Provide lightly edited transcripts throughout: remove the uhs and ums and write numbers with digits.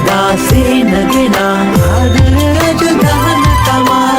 දාසේ නගෙන ආදර රජ දහන තමා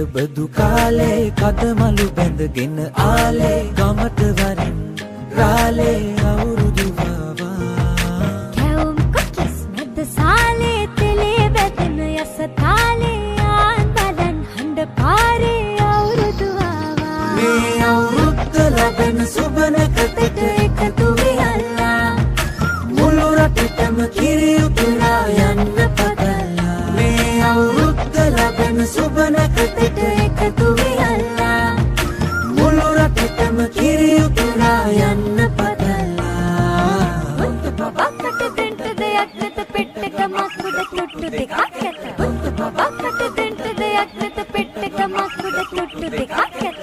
බදු කාලේ කදමලු බැඳගෙන ආලේ ගමට වරින් රාලේ අවුරුදු වවා කැවුම් කොකිස් මැද සාලේ තෙලේ බැදෙන යස තාලේ ආන් බලන් හඬ පාරේ අවුරුදු වවා මේ අවුරුද්ද ලැබෙන සුබනකට එකතු වෙලා මුළු රටටම කිරි උතුරා යන්න පතලා මේ අවුරුද්ද ලැබෙන සුබනකට එකතු වෙලා මුළු රටටම කිරි උතුරා යන්න පතලා උන්ට පබක්කට දෙන්ට දෙයක් නැත පෙට්ටක මක්කුඩ තුට්ටු දෙකක් ඇත උන්ට පබක්කට දෙන්ට දෙයක් නැත පෙට්ටක මක්කුඩ තුට්ටු දෙකක් ඇත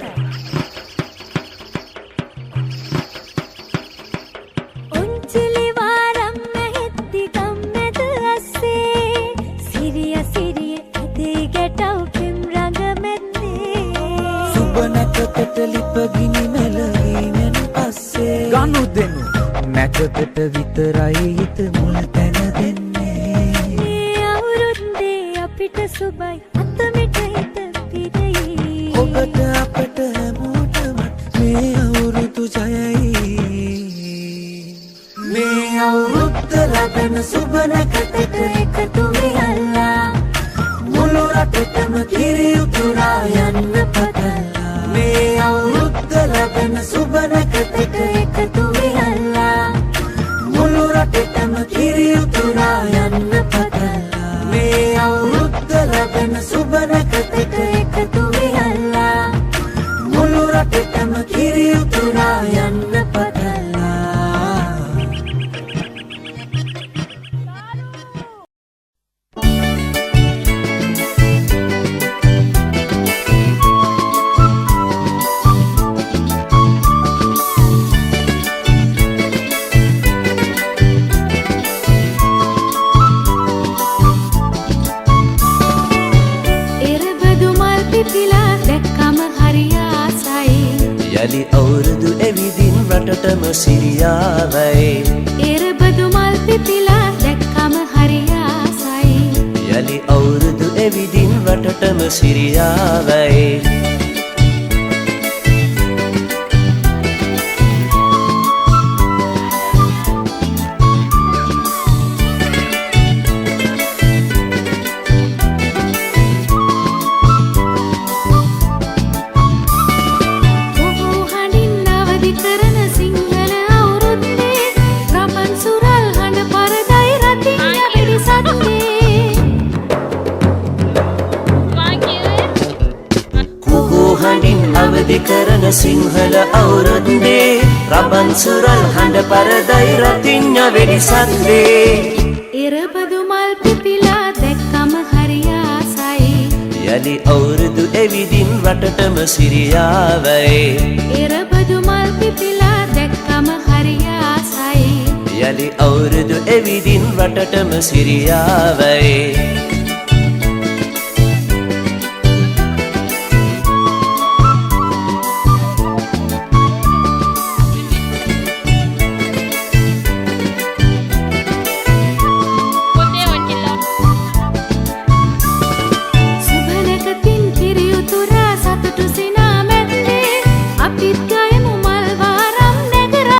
උන්චිලි වාරම් නැහෙත්ති ගම්මැද අස්සේ සිරිය සිරිය ඇදේ ගැටව් පෙම් රඟ මැද්දේ සුබනකට ලිපගිනි මෙලවීමෙන් පස්සේ ගනු දෙනු නැකතට විතරයි හිත මුල තැන දෙන්නේ මේ අවුරුද්දේ අපිට සුබයි අතමිට හිත පිරෙයි ඔබට අපට හැමෝටම මේ අවුරුදු ජයයි මේ අවුරුද්ද ලැබෙන සුබනකට එකතු වෙලා මුළු රටටම කිරි උතුරා යන්න පතලා මේ අවුරුද්ද ලැබෙන සුබනකට එකතු වෙලා මුළු රටටම කිරි උතුරා යන්න පතලා මේ අවුරුද්ද ලැබෙන සුබනකට එකතු වෙලා මුළු රටටම කිරි උතුරා යන්න පතලා යලි අවුරුදු එවිදින් රටටම සිරියාවයි එරබදු මල් පිපිලා දැක්කම හරි ආසයි යලි අවුරුදු එවිදින් රටටම සිරියාවයි අවදි කරන සිංහල අවුරුද්දේ රබන් සුරල් හඬ පරදයි රතිඤ්ඤ වෙඩිසද්දේ එරබදු මල් පිපිලා දැක්කම හරි ආසයි යලි අවුරුදු එවිදින් රටටම සිරියාවයි එරබදු මල් පිපිලා දැක්කම හරි යලි අවුරුදු එවිදින් රටටම සිරියාවයි